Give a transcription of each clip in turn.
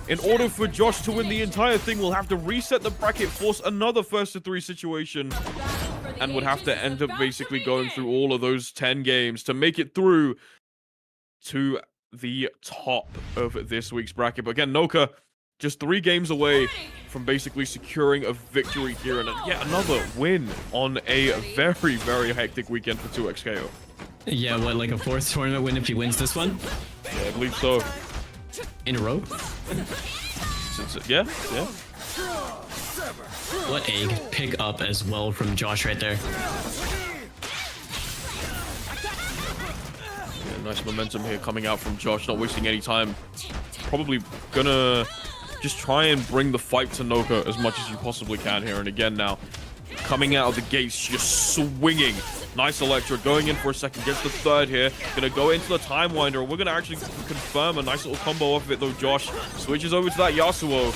In order for Josh to win the entire thing, we'll have to reset the bracket, force another first to 3 situation, and would have to end up basically going through all of those 10 games to make it through to the top of this week's bracket. But again, Noka just 3 games away from basically securing a victory here, and yet another win on a very, very hectic weekend for 2XKO. Yeah, what, like a 4th tournament win if he wins this one? Yeah, I believe so. In a row? Yeah. What a pick up as well from Josh right there. Yeah, nice momentum here coming out from Josh, not wasting any time. Probably gonna just try and bring the fight to Noka as much as you possibly can here. And again now, coming out of the gates, just swinging. Nice Electra, going in for a second, gets the 3rd here. Gonna go into the Time Winder. We're gonna actually confirm a nice little combo off of it though. Josh switches over to that Yasuo.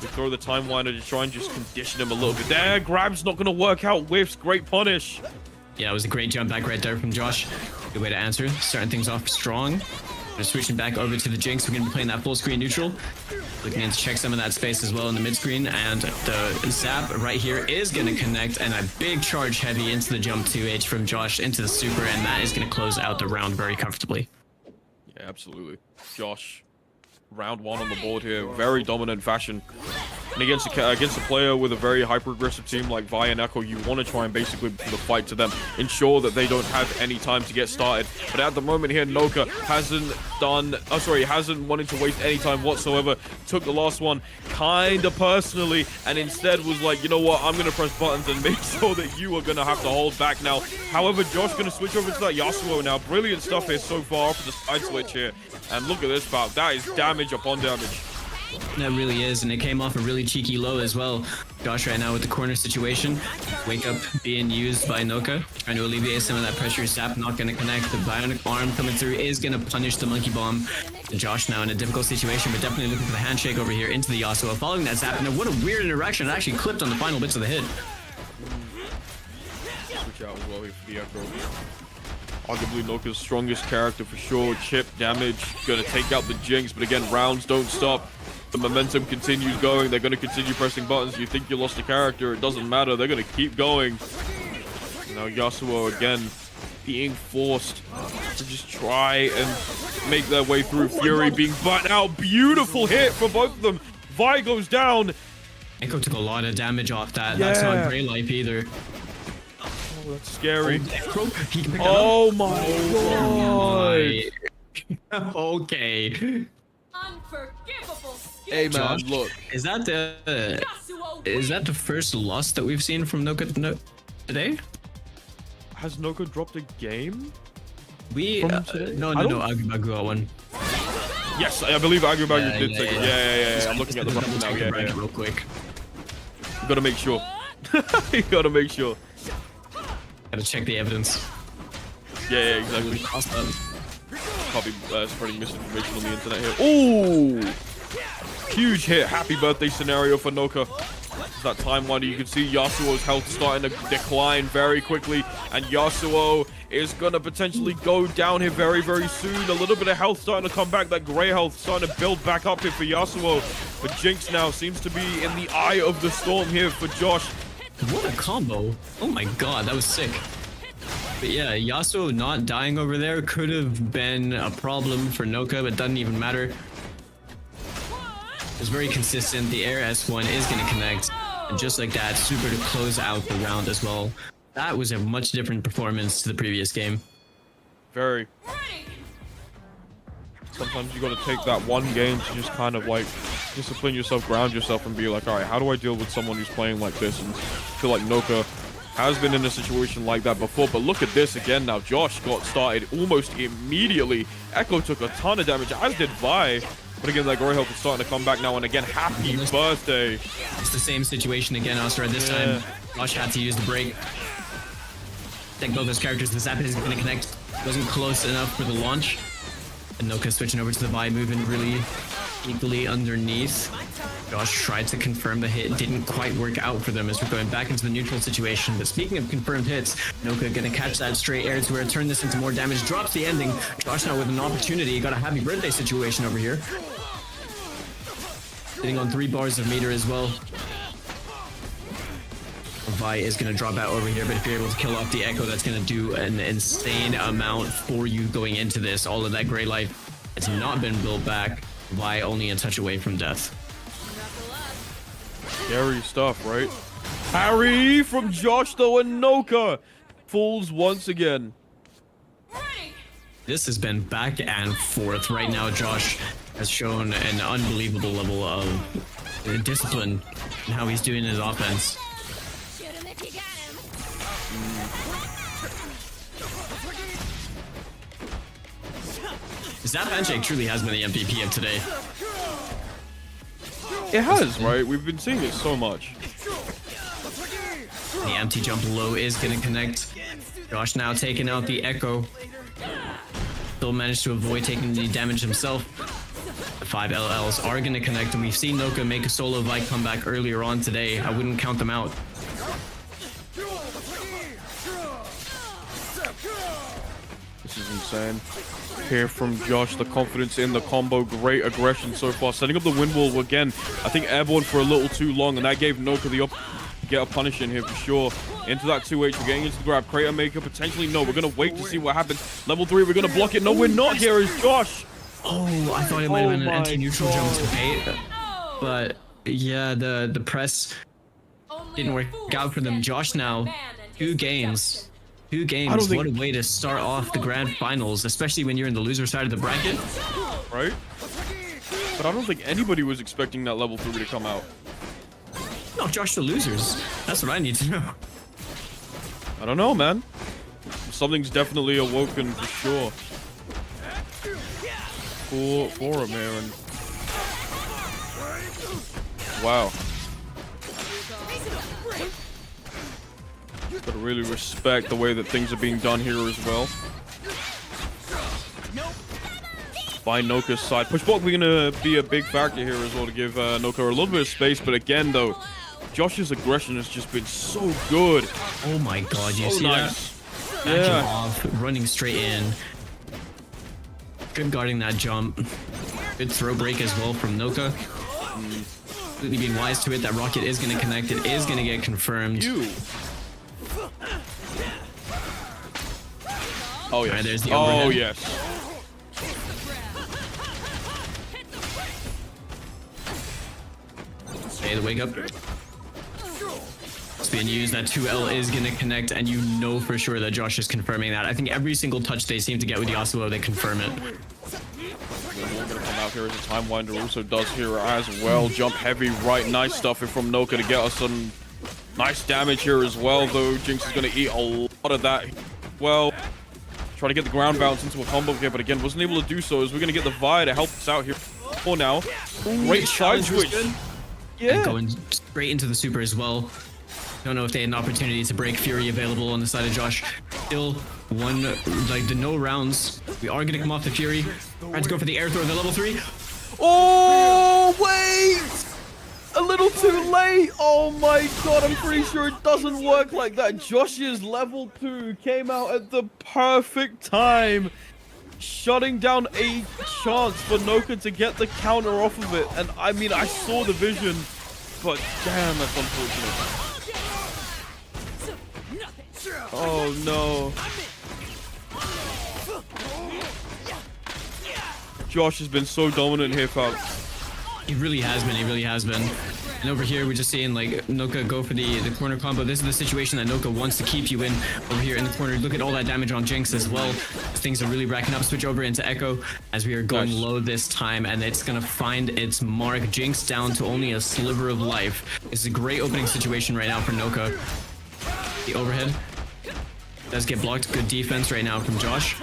We throw the Time Winder to try and just condition him a little bit. There, grab's not gonna work out. Whiffs, great punish. Yeah, it was a great jump back right there from Josh. Good way to answer. Starting things off strong. We're switching back over to the Jinx. We're going to be playing that full screen neutral. Looking in to check some of that space as well in the mid screen. And the zap right here is going to connect. And a big charge heavy into the jump 2H from Josh into the super. And that is going to close out the round very comfortably. Yeah, absolutely. Josh, round 1 on the board here. Very dominant fashion. And against a player with a very hyper-aggressive team like Vi and Echo, you want to try and basically put the fight to them. Ensure that they don't have any time to get started. But at the moment here, Noka hasn't wanted to waste any time whatsoever. Took the last one kind of personally, and instead was like, you know what, I'm going to press buttons and make sure that you are going to have to hold back now. However, Josh going to switch over to that Yasuo now. Brilliant stuff here so far off the side switch here. And look at this, pal. That is damage upon damage. That really is, and it came off a really cheeky low as well. Josh right now with the corner situation. Wake up being used by Noka, trying to alleviate some of that pressure. Zap not going to connect. The bionic arm coming through is going to punish the monkey bomb. And Josh now in a difficult situation, but definitely looking for the handshake over here into the Yasuo. Following that Zap, and what a weird interaction. It actually clipped on the final bits of the hit. Switch out as well here for the Echo. Arguably Noka's strongest character for sure. Chip damage, gonna take out the Jinx, but again, rounds don't stop. The momentum continues going. They're gonna continue pressing buttons. You think you lost a character, it doesn't matter. They're gonna keep going. Now Yasuo again being forced to just try and make their way through. Fury being butt out. Beautiful hit for both of them. Vi goes down. Echo took a lot of damage off that. Yeah. That's not Grey Life either. Oh, that's scary. Oh my god. Okay. Unforgivable. Hey man, Josh, look. Is that the first loss that we've seen from Noka today? Has Noka dropped a game? We no, Agubagu got one. Yes, I believe Agubagu did take it. Yeah. I'm looking at the button now. Yeah. Real quick. You gotta make sure. You gotta make sure. Gotta check the evidence. Yeah, exactly. Can't be spreading misinformation on the internet here. Ooh! Huge hit. Happy birthday scenario for Noka. That Time Winder, you can see Yasuo's health starting to decline very quickly, and Yasuo is gonna potentially go down here very, very soon. A little bit of health starting to come back. That gray health starting to build back up here for Yasuo. But Jinx now seems to be in the eye of the storm here for Josh. What a combo. Oh my god, that was sick. But yeah, Yasuo not dying over there could have been a problem for Noka, but doesn't even matter. It's very consistent. The Air S1 is going to connect. And just like that, super to close out the round as well. That was a much different performance to the previous game. Very. Sometimes you got to take that one game to just kind of like discipline yourself, ground yourself, and be like, all right, how do I deal with someone who's playing like this? And I feel like Noka has been in a situation like that before. But look at this again now. Josh got started almost immediately. Echo took a ton of damage, as did Vi. But again, that Grey Health is starting to come back now. And again, happy birthday. It's the same situation again, Oscar. This time, Josh had to use the break. Take both those characters. The Zap is going to connect. Wasn't close enough for the launch. And Noka switching over to the Vi, moving really equally underneath. Josh tried to confirm the hit. Didn't quite work out for them as we're going back into the neutral situation. But speaking of confirmed hits, Noka going to catch that straight air to where turn this into more damage. Drops the ending. Josh now with an opportunity. Got a happy birthday situation over here. Sitting on 3 bars of meter as well. Vi is going to drop out over here, but if you're able to kill off the Echo, that's going to do an insane amount for you going into this. All of that gray life has not been built back. Vi only a touch away from death. Scary stuff, right? Parry from Josh, though, and Noka falls once again. Ready. This has been back and forth. Right now, Josh has shown an unbelievable level of discipline in how he's doing his offense. Shoot him if you got him. Zap Handshake truly has been the MVP of today. It has, right? We've been seeing it so much. The empty jump low is going to connect. Josh now taking out the Echo. Still managed to avoid taking any damage himself. The 5 LLs are going to connect, and we've seen Noka make a solo Vi comeback earlier on today. I wouldn't count them out. This is insane. Here from Josh, the confidence in the combo, great aggression so far. Setting up the wind wall again. I think airborne for a little too long, and that gave Noka the get a punish in here for sure. Into that 2H, we're getting into the grab. Crater Maker, potentially no. We're going to wait to see what happens. Level 3, we're going to block it. No, we're not here as Josh. Oh, I thought it might have been an my anti-neutral jump to God. bait. But yeah, the press Only didn't a work fool out for them. stands Josh with now, their man and 2 his games. 2 I games. don't think- What a way to start off the grand finals, especially when you're in the loser side of the bracket. Right? But I don't think anybody was expecting that level 3 to come out. No, Josh the losers. That's what I need to know. I don't know, man. Something's definitely awoken for sure. For him here, and wow. Gotta really respect the way that things are being done here as well. By Noka's side. Pushback we're gonna be a big factor here as well to give Noka a little bit of space, but again though, Josh's aggression has just been so good. Oh my god, you So see nice. that? Backing Yeah. off, running straight in. Good guarding that jump. Good throw break as well from Noka. Completely being wise to it. That rocket is going to connect. It is going to get confirmed. You. Oh yes. Alright, there's the oh overhead. yes. Okay, the wake up. It's being used. That 2L is going to connect, and you know for sure that Josh is confirming that. I think every single touch they seem to get with Yasuo, they confirm it. We're gonna come out here as a time winder also does here as well. Jump heavy, right? Nice stuff here from Noka to get us some nice damage here as well. Though Jinx is gonna eat a lot of that. Well, try to get the ground bounce into a combo here, but again wasn't able to do so. As we're gonna get the Vi to help us out here for now. Great side switch. And Yeah. going straight into the super as well. Don't know if they had an opportunity to break Fury available on the side of Josh. Still one, like the no rounds. We are gonna come off the Fury. Trying to go for the air throw, the level 3. Oh wait! A little too late. Oh my god, I'm pretty sure it doesn't work like that. Josh's level 2 came out at the perfect time, shutting down a chance for Noka to get the counter off of it. And I mean, I saw the vision, but damn, that's unfortunate. Oh no. Josh has been so dominant here, pal. He really has been. He really has been. And over here, we're just seeing like Noka go for the corner combo. This is the situation that Noka wants to keep you in over here in the corner. Look at all that damage on Jinx as well. Things are really racking up. Switch over into Echo as we are going Nice. low this time, and it's gonna find its mark. Jinx down to only a sliver of life. It's a great opening situation right now for Noka. The overhead does get blocked. Good defense right now from Josh.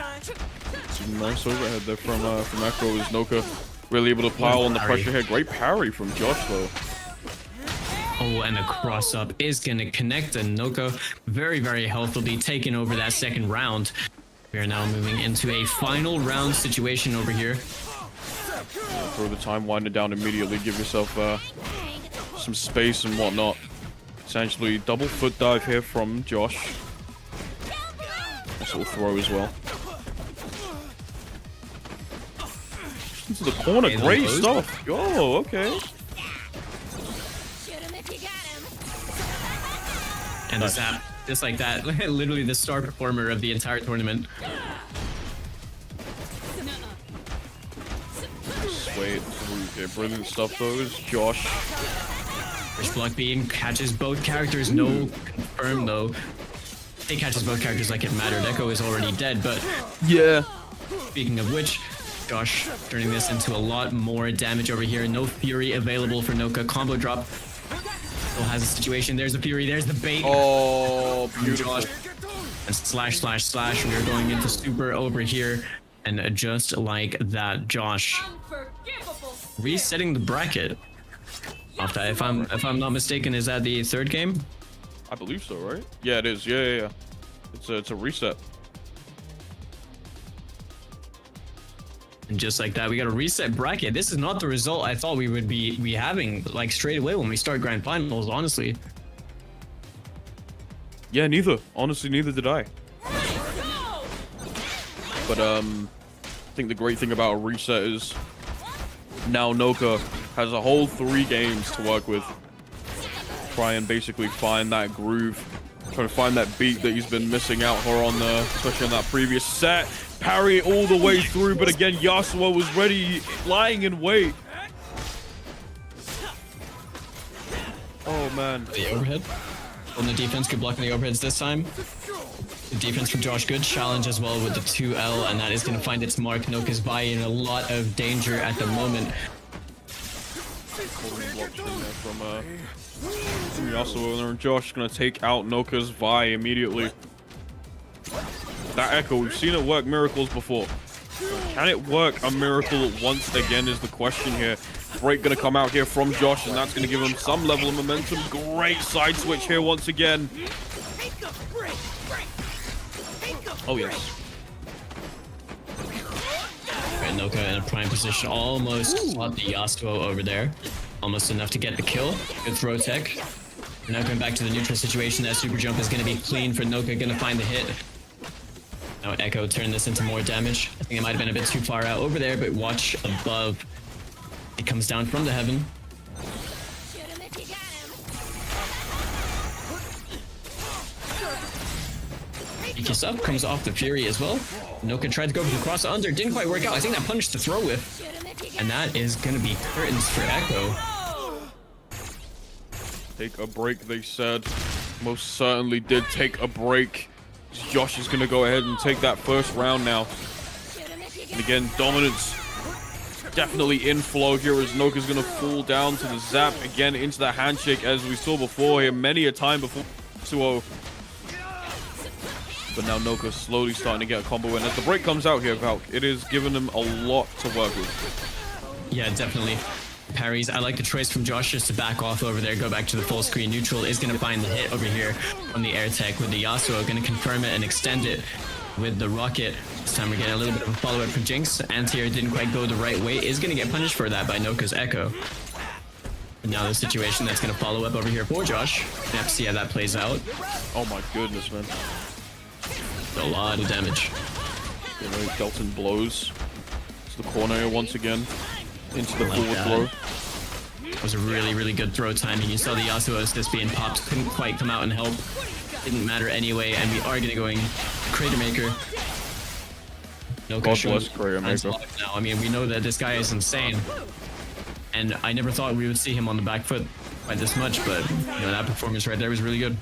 Nice overhead there from Echo as Noka really able to pile on the Parry. pressure here. Great parry from Josh though. Oh, and the cross up is going to connect, and Noka very, very healthily taking over that second round. We are now moving into a final round situation over here. Throw the time winder down immediately. Give yourself some space and whatnot. Essentially double foot dive here from Josh. Nice little throw as well. Into the corner. Okay, Great those- stuff. Oh, okay. And the Nice. zap, just like that, literally the star performer of the entire tournament. Wait, okay, brilliant stuff though is Josh. First block beam catches both characters, no confirm though. He catches both characters like it mattered. Echo is already dead, but Yeah. speaking of which, Josh turning this into a lot more damage over here. No Fury available for Noka. Combo drop. Still has a situation. There's the Fury. There's the bait. Oh, beautiful. Josh. And slash, slash, slash. We are going into super over here. And just like that, Josh Unforgivable. resetting the bracket. Off that, if I'm not mistaken, is that the third game? I believe so, right? Yeah, it is. Yeah. It's a reset. And just like that, we got a reset bracket. This is not the result I thought we would be having like straight away when we start grand finals, honestly. Yeah, neither. Honestly, neither did I. But I think the great thing about a reset is now Noka has a whole 3 games to work with. Try and basically find that groove. Try to find that beat that he's been missing out on, especially on that previous set. Parry it all the way through, but again, Yasuo was ready, lying in wait. Oh man. The overhead. On the defense, good blocking the overheads this time. The defense from Josh, good challenge as well with the 2L, and that is going to find its mark. Noka's Vi in a lot of danger at the moment. From Yasuo, and Josh gonna take out Noka's Vi immediately. That Echo, we've seen it work miracles before. Can it work a miracle once again is the question here. Break gonna come out here from Josh, and that's gonna give him some level of momentum. Great side switch here once again. Oh yes. Right, Noka in a prime position, almost caught the Yasuo over there. Almost enough to get the kill. Good throw tech. Now going back to the neutral situation, that super jump is going to be clean for Noka, going to find the hit. Now Echo turned this into more damage. I think it might have been a bit too far out over there, but watch above. It comes down from the heaven. Shoot him if you got him. Iki up comes off the Fury as well. Noka tried to go for the cross under, didn't quite work out. I think that punished the throw with. Shoot him if you got And that is going to be curtains for Echo. Take a break, they said. Most certainly did take a break. Josh is going to go ahead and take that first round now. Shoot him if you got And again, dominance definitely in flow here as Noka's going to fall down to the zap again into the handshake as we saw before here many a time before 2-0. But now Noka's slowly starting to get a combo in. As the break comes out here, Valk, it is giving him a lot to work with. Yeah, definitely. Parries. I like the choice from Josh just to back off over there, go back to the full screen. Neutral is going to find the hit over here on the air tech with the Yasuo. Going to confirm it and extend it with the rocket. This time we're getting a little bit of a follow-up from Jinx. Anti-air didn't quite go the right way. Is going to get punished for that by Noka's Echo. And now the situation that's going to follow up over here for Josh. Gonna have to see how that plays out. Oh my goodness, man. A lot of damage. You know, Delton blows to the corner here once again. Into the forward throw. It was a really, really good throw timing. You saw the Yasuo assist being popped. Couldn't quite come out and help. Didn't matter anyway. And we are going to go Crater Maker. No God bless Crater Maker. now. I mean, we know that this guy is insane. And I never thought we would see him on the back foot by this much. But, you know, that performance right there was really good.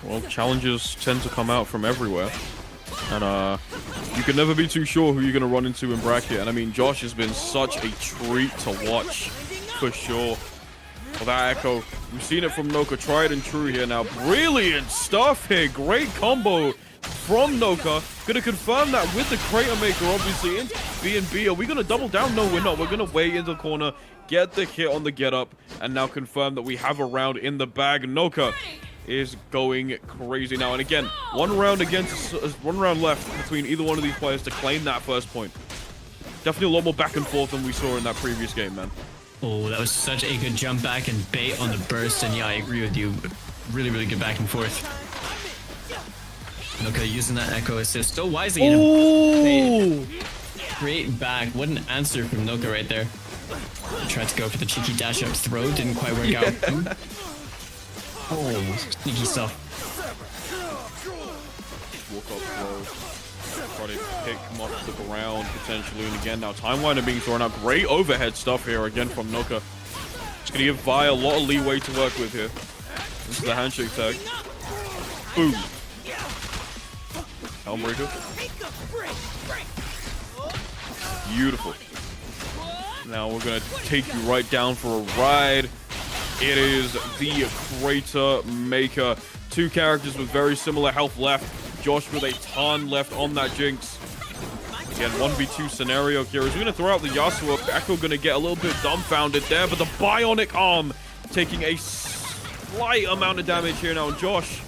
Well, challenges tend to come out from everywhere. And you can never be too sure who you're going to run into in bracket. And I mean, Josh has been such a treat to watch, for sure. Well, that Echo, we've seen it from Noka, tried and true here now. Brilliant stuff here. Great combo from Noka. Going to confirm that with the Crater Maker, obviously, into B&B. Are we going to double down? No, we're not. We're going to wait in the corner, get the hit on the get up, and now confirm that we have a round in the bag. Noka is going crazy now, and again, one round left between either one of these players to claim that first point. Definitely a lot more back and forth than we saw in that previous game, man. Oh, that was such a good jump back and bait on the burst, and yeah, I agree with you. Really, really good back and forth. Okay, using that Echo assist so wisely. Oh! Great back. What an answer from Noka right there. Tried to go for the cheeky dash up throw, didn't quite work out. Oh, sneaky stuff. Try to pick him off the ground potentially. And again, now Timewinder being thrown out. Great overhead stuff here again from Noka. It's going to give Vi a lot of leeway to work with here. This is the handshake tag. Boom. Helmbreaker. Beautiful. Now we're going to take you right down for a ride. It is the Crater Maker. Two characters with very similar health left. Josh with a ton left on that Jinx. Again, 1v2 scenario here. As we're going to throw out the Yasuo. Echo going to get a little bit dumbfounded there, but the Bionic Arm taking a slight amount of damage here now. Josh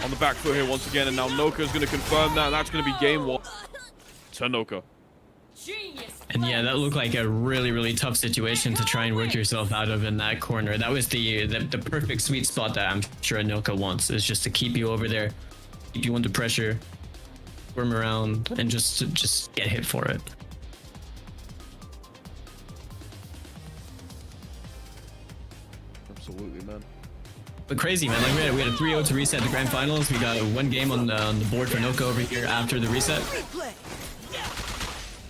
on the back foot here once again, and now Noka is going to confirm that, and that's going to be game one to Noka. And yeah, that looked like a really, really tough situation to try and work yourself out of in that corner. That was the perfect sweet spot that I'm sure Anoka wants, is just to keep you over there, keep you under pressure, worm around, and just get hit for it. Absolutely, man. But crazy, man. Like we had a 3-0 to reset the grand finals. We got one game on the board for Noka over here after the reset.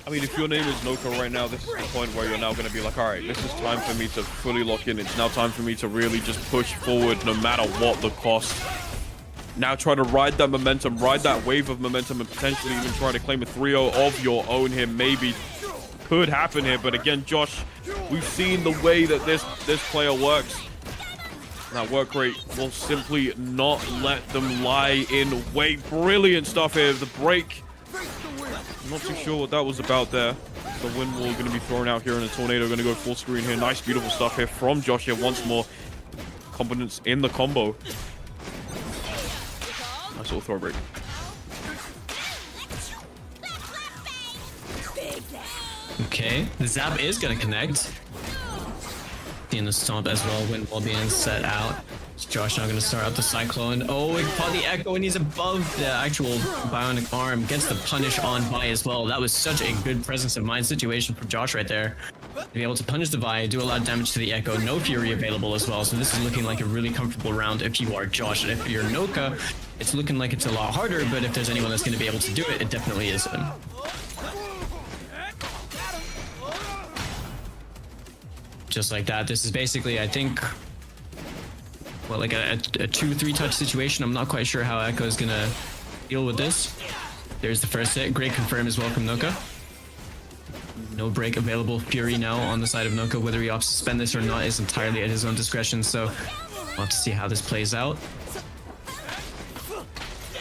I mean, if your name is Noka right now, this is the point where you're now going to be like, all right, this is time for me to fully lock in. It's now time for me to really just push forward no matter what the cost. Now try to ride that momentum, ride that wave of momentum, and potentially even try to claim a 3-0 of your own here. Maybe could happen here. But again, Josh, we've seen the way that this player works. That work rate will simply not let them lie in wait. Brilliant stuff here. The break. I'm not too sure what that was about there. The wind wall going to be thrown out here, and the tornado going to go full screen here. Nice, beautiful stuff here from Josh here once more. Confidence in the combo. Nice little throw break. Okay, the zap is gonna connect. In the stomp as well, wind wall being set out. Is Josh now gonna start out the cyclone? Oh, it caught the echo and he's above the actual bionic arm. Gets the punish on Vi as well. That was such a good presence of mind situation from Josh right there. To be able to punish the Vi, do a lot of damage to the echo. No fury available as well. So this is looking like a really comfortable round if you are Josh. And if you're Noka, it's looking like it's a lot harder, but if there's anyone that's gonna be able to do it, it definitely is him. Just like that. This is basically, I think, well, like a 2-3 touch situation. I'm not quite sure how Echo is gonna deal with this. There's the first hit. Great confirm as well from Noka. No break available. Fury now on the side of Noka. Whether he opts to spend this or not is entirely at his own discretion. So we'll have to see how this plays out.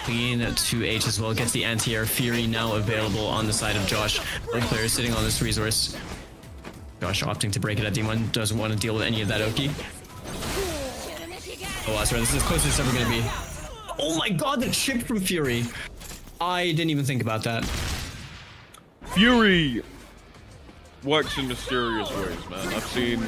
Clean to H as well. Gets the anti-air. Fury now available on the side of Josh. Both players sitting on this resource. Josh opting to break it at D1, doesn't want to deal with any of that Oki. Oh, that's right, this is as close as it's ever going to be. Oh my god, the chip from Fury! I didn't even think about that. Fury works in mysterious ways, man. I've seen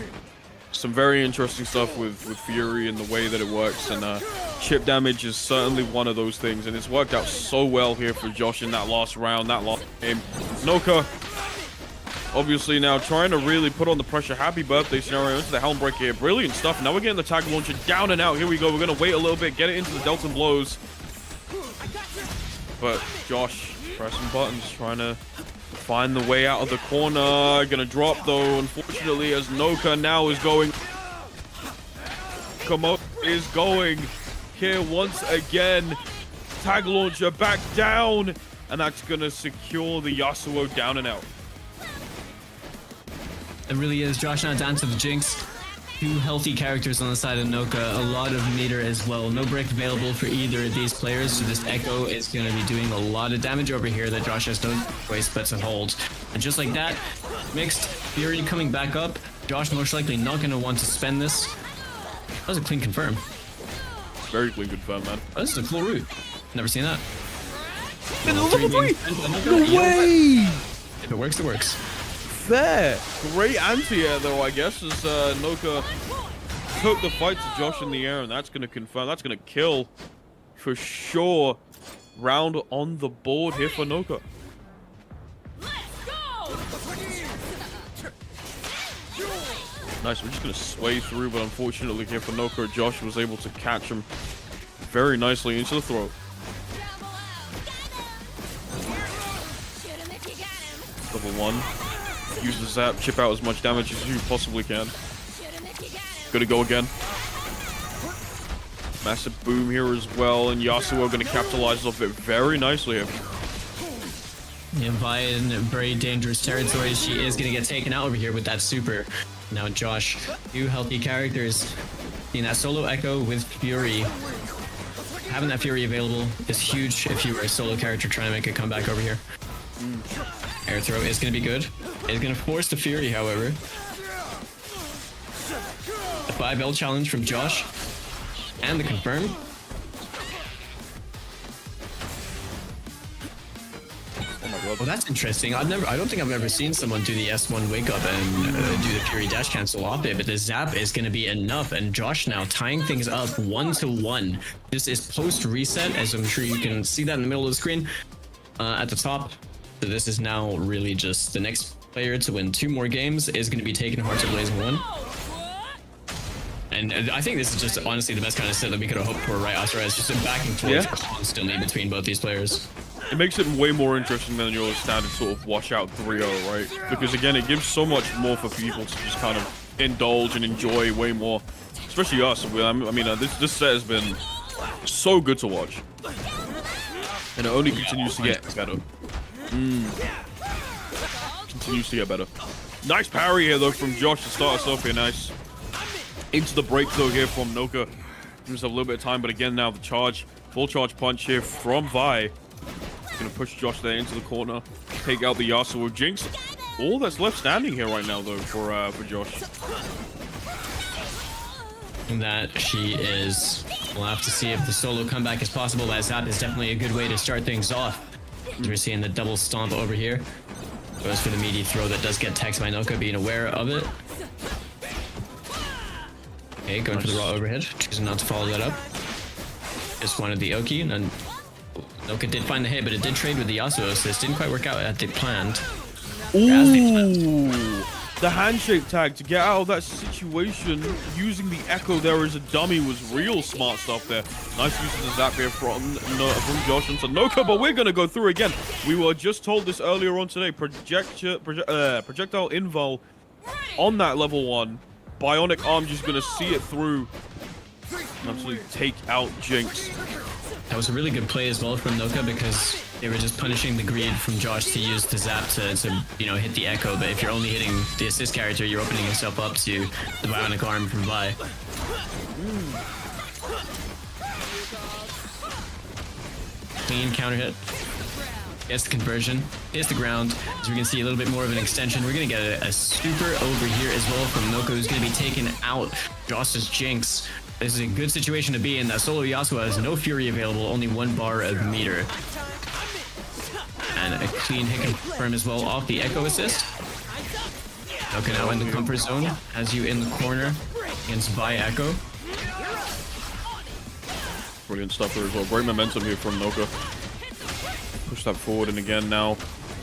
some very interesting stuff with Fury and the way that it works, and chip damage is certainly one of those things, and it's worked out so well here for Josh in that last round, that last game. Noka obviously now trying to really put on the pressure. Happy birthday scenario into the Helm Breaker here. Brilliant stuff. Now we're getting the tag launcher down and out. Here we go. We're going to wait a little bit, get it into the Delta blows. But Josh pressing buttons, trying to find the way out of the corner. Going to drop though, unfortunately, as Noka now is going. Komodo is going here once again. Tag launcher back down. And that's going to secure the Yasuo down and out. It really is. Josh now down to the Jinx. Two healthy characters on the side of Noka. A lot of meter as well. No break available for either of these players. So this Echo is going to be doing a lot of damage over here that Josh has no choice but to hold. And just like that, mixed Fury coming back up. Josh most likely not going to want to spend this. That was a clean confirm. Very clean confirm, man. Oh, this is a cool route. Never seen that. Level 3! No way! If it works, it works. Fair. Great anti-air though, I guess, as Noka took the fight to Josh in the air, and that's going to confirm, that's going to kill for sure. Round on the board here for Noka. Nice, we're just going to sway through, but unfortunately here for Noka, Josh was able to catch him very nicely into the throat. one. Use the zap, chip out as much damage as you possibly can. Shoot him if you got him. Gonna go again. Massive boom here as well, and Yasuo gonna capitalize off it very nicely here. Yeah, Vi in very dangerous territory. She is gonna get taken out over here with that super. Now Josh, two healthy characters. Seeing that solo Echo with Fury. Having that Fury available is huge if you were a solo character trying to make a comeback over here. Air throw is gonna be good. It's gonna force the Fury, however. The 5L challenge from Josh. And the confirm. Oh my god. Well, that's interesting. I don't think I've ever seen someone do the S1 wake up and do the Fury dash cancel off it, but the zap is going to be enough. And Josh now tying things up 1-1. This is post reset, as I'm sure you can see that in the middle of the screen at the top. So this is now really just the next player to win 2 more games is going to be taking Hearts of Blazing 1. And I think this is just honestly the best kind of set that we could have hoped for, right, Asura? It's just a back and forth constantly between both these players. It makes it way more interesting than your standard sort of washout 3-0, right? Because again, it gives so much more for people to just kind of indulge and enjoy way more. Especially us. I mean, this set has been so good to watch. And it only continues to get better. Continues to get better. Nice parry here, though, from Josh to start us off here. Nice. Into the break, though, here from Noka. Gives us a little bit of time, but again, now the charge. Full charge punch here from Vi. Gonna push Josh there into the corner. Take out the Yasuo Jinx. All that's left standing here right now, though, for Josh. That she is. We'll have to see if the solo comeback is possible. That zap is definitely a good way to start things off. As we're seeing the double stomp over here. Goes for the meaty throw that does get text by Noka, being aware of it. Okay, going for the raw overhead, choosing not to follow that up. Just wanted the Oki, and then Noka did find the hit, but it did trade with the Yasuo assist. Didn't quite work out as they planned. Ooh, the handshake tag to get out of that situation using the Echo there as a dummy was real smart stuff there. Nice use of the zap here from Josh and Noka, but we're going to go through again. We were just told this earlier on today. Projectile invul on that level 1. Bionic arm just going to see it through and absolutely take out Jinx. That was a really good play as well from Noka because they were just punishing the greed from Josh to use the zap to hit the Echo. But if you're only hitting the assist character, you're opening yourself up to the Bionic arm from Vi. Clean counter hit. Gets the conversion. Hits the ground. As we can see a little bit more of an extension. We're going to get a super over here as well from Noka, who's going to be taking out Josh's Jinx. This is a good situation to be in. That solo Yasuo has no Fury available, only 1 bar of meter. And a clean hit confirm as well off the Echo assist. Noka now in the comfort zone. Has you in the corner against Vi Echo. Brilliant stuff there as well. Great momentum here from Noka. Push that forward, and again now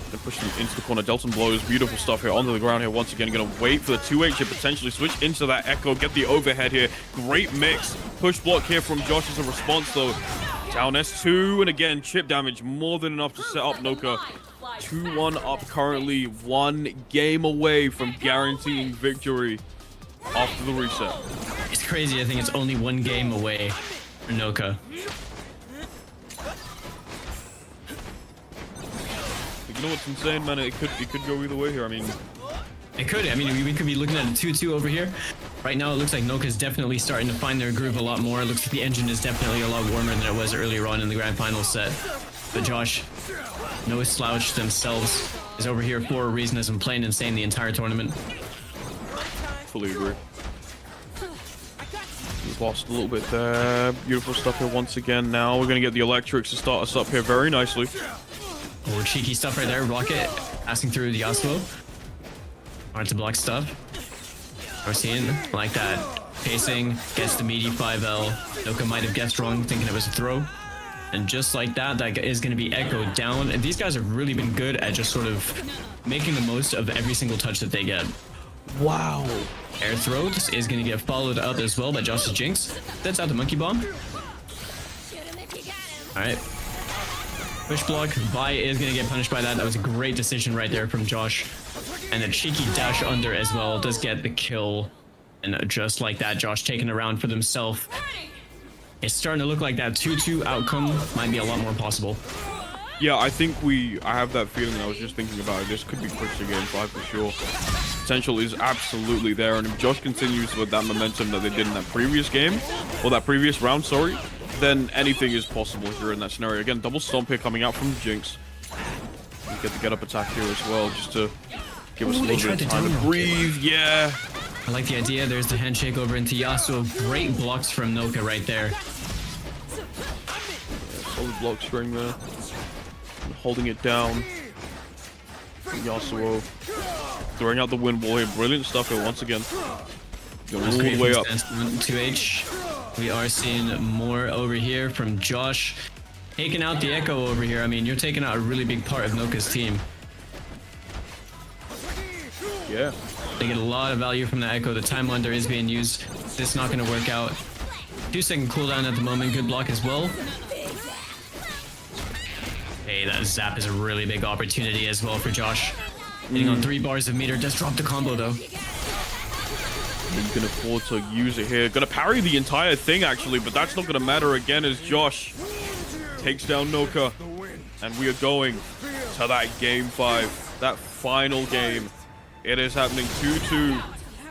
they're pushing into the corner. Delton blows. Beautiful stuff here onto the ground here once again. Gonna wait for the 2H to potentially switch into that Echo. Get the overhead here. Great mix. Push block here from Josh as a response though. Down S2, and again chip damage more than enough to set up Noka. 2-1 up currently. 1 game away from guaranteeing victory after the reset. It's crazy. I think it's only 1 game away for Noka. You know what's insane, man? It could go either way here. I mean, it could. I mean, we could be looking at a 2-2 over here. Right now, it looks like Noka's definitely starting to find their groove a lot more. It looks like the engine is definitely a lot warmer than it was earlier on in the grand final set. But Josh, no slouch themselves, is over here for a reason, has been playing insane the entire tournament. Fully agree. We've lost a little bit there. Beautiful stuff here once again. Now we're going to get the electrics to start us up here very nicely. Oh, cheeky stuff right there. Rocket passing through the Yasuo. Hard to block stuff. We're seeing like that. Pacing gets the meaty 5L. Noka might have guessed wrong, thinking it was a throw. And just like that, that is going to be echoed down. And these guys have really been good at just sort of making the most of every single touch that they get. Wow. Air throw is going to get followed up as well by Josh's Jinx. That's out the monkey bomb. Shoot him if you got him. All right. Push block. Vi is going to get punished by that. That was a great decision right there from Josh. And a cheeky dash under as well does get the kill. And just like that, Josh taking a round for themselves. It's starting to look like that 2-2 outcome might be a lot more possible. Yeah, I think I have that feeling. I was just thinking about it. This could be pushed to game 5 for sure. Potential is absolutely there. And if Josh continues with that momentum that they did in that previous game, or that previous round, sorry, then anything is possible here in that scenario. Again, double stomp here coming out from Jinx. You get the get up attack here as well, just to give us a little bit of time to breathe. Yeah. I like the idea. There's the handshake over into Yasuo. Great blocks from Noka right there. Solid block string there. Holding it down. Yasuo throwing out the wind wall here. Brilliant stuff here once again. Going all the way up. 2H. We are seeing more over here from Josh. Taking out the Echo over here. I mean, you're taking out a really big part of Noka's team. Yeah. They get a lot of value from the Echo. The Time Wonder is being used. This is not going to work out. 2-second cooldown at the moment. Good block as well. Hey, that zap is a really big opportunity as well for Josh. Hitting on 3 bars of meter. Does drop the combo though. He's gonna afford to use it here. Gonna parry the entire thing actually, but that's not gonna matter again as Josh takes down Noka. And we are going to that game 5. That final game. It is happening 2-2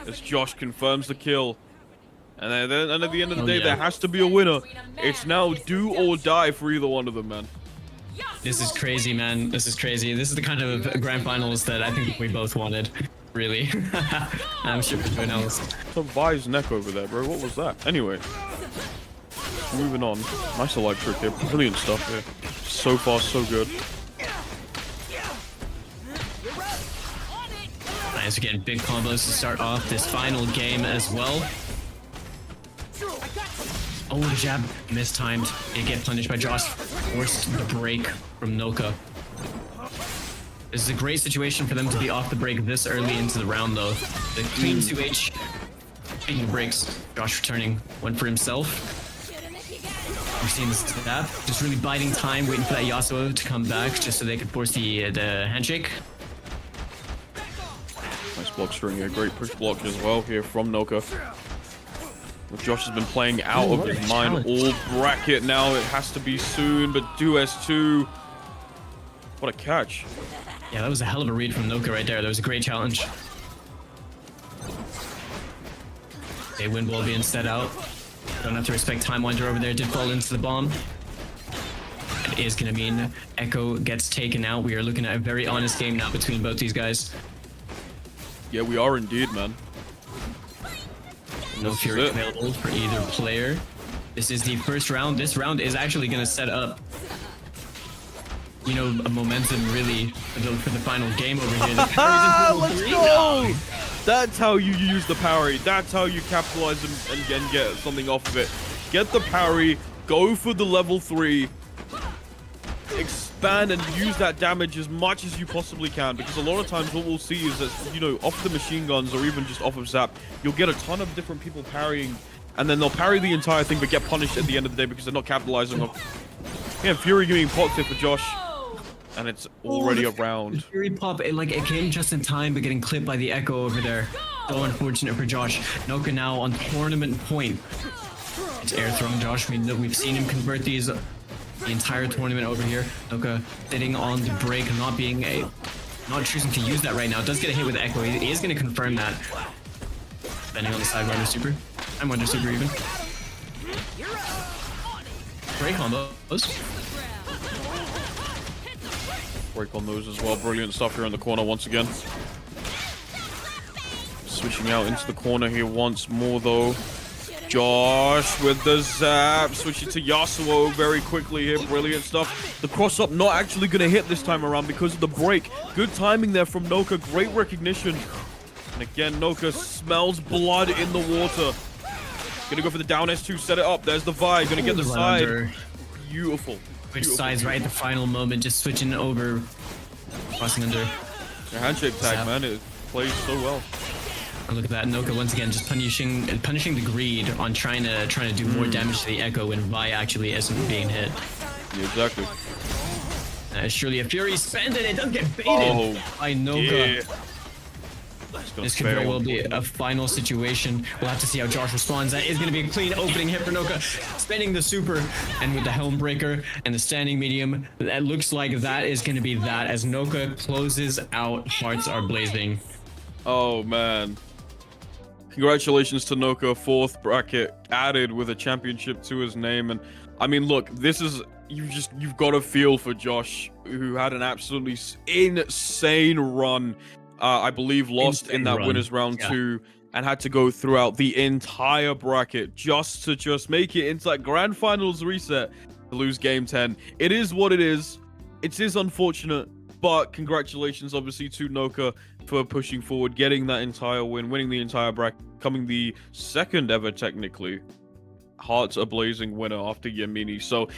as Josh confirms the kill. And then at the end of the day, there has to be a winner. It's now do or die for either one of them, man. This is crazy, man. This is crazy. This is the kind of grand finals that I think we both wanted. Really. I'm sure everyone else. Some Vi's neck over there, bro. What was that? Anyway. Moving on. Nice electric here. Brilliant stuff here. So far, so good. Nice, we're getting big combos to start off this final game as well. Oh, the jab mistimed. They get punished by Josh. Forced the break from Noka. This is a great situation for them to be off the break this early into the round, though. The clean 2H taking breaks. Josh returning one for himself. We've seen this stab. Just really biding time, waiting for that Yasuo to come back, just so they could force the handshake. Nice block string here. Great push block as well here from Noka. Josh has been playing out of his mind all bracket now. It has to be soon, but do S2. What a catch. Yeah, that was a hell of a read from Noka right there. That was a great challenge. Okay, wind wall being set out. Don't have to respect Time Wonder over there. Did fall into the bomb. It is going to mean Echo gets taken out. We are looking at a very honest game now between both these guys. Yeah, we are indeed, man. No Fury available for either player. This is the first round. This round is actually going to set up, you know, a momentum really for the final game over here. Let's go! That's how you use the parry. That's how you capitalize and get something off of it. Get the parry, go for the level 3, expand and use that damage as much as you possibly can, because a lot of times what we'll see is that, you know, off the machine guns or even just off of Zap, you'll get a ton of different people parrying, and then they'll parry the entire thing but get punished at the end of the day because they're not capitalizing on. Yeah, Fury getting popped here for Josh, and it's already a round. Fury pop, it came just in time, but getting clipped by the Echo over there. So unfortunate for Josh. Noka now on tournament point. It's air throwing Josh. We've seen him convert these the entire tournament over here. Noka sitting on the break, not choosing to use that right now. Does get a hit with the Echo. He is going to confirm that. Depending on the side Wonder Super. I'm Wonder Super even. Great combos. Break on those as well. Brilliant stuff here in the corner once again. Switching out into the corner here once more though. Josh with the zap, switching to Yasuo very quickly here. Brilliant stuff. The cross up not actually going to hit this time around because of the break. Good timing there from Noka. Great recognition. And again, Noka smells blood in the water. Gonna go for the down S2, set it up. There's the Vi. Gonna get the side. Beautiful. Which sides right at the final moment, just switching over. Crossing under. The handshake tag, man. It plays so well. Look at that, Noka once again just punishing the greed on trying to do more damage to the Echo when Vi actually isn't being hit. Yeah, exactly. Surely a Fury spend, and it does get baited Oh, by Noka. yeah. He's gonna This could fail. very well be a final situation. We'll have to see how Josh responds. That is going to be a clean opening hit for Noka, spending the super, and with the Helm Breaker and the standing medium, that looks like that is going to be that as Noka closes out Hearts Are Blazing. Oh man. Congratulations to Noka, 4th bracket added with a championship to his name. And I mean, look, this is you've got to feel for Josh, who had an absolutely insane run. I believe lost Insane in that run. winners round Yeah. 2 and had to go throughout the entire bracket just to make it into that grand finals reset to lose game 10. It is what it is. It is unfortunate, but congratulations obviously to Noka for pushing forward, getting that entire win, winning the entire bracket, becoming the 2nd ever technically Hearts Are Blazing winner after Yamini. So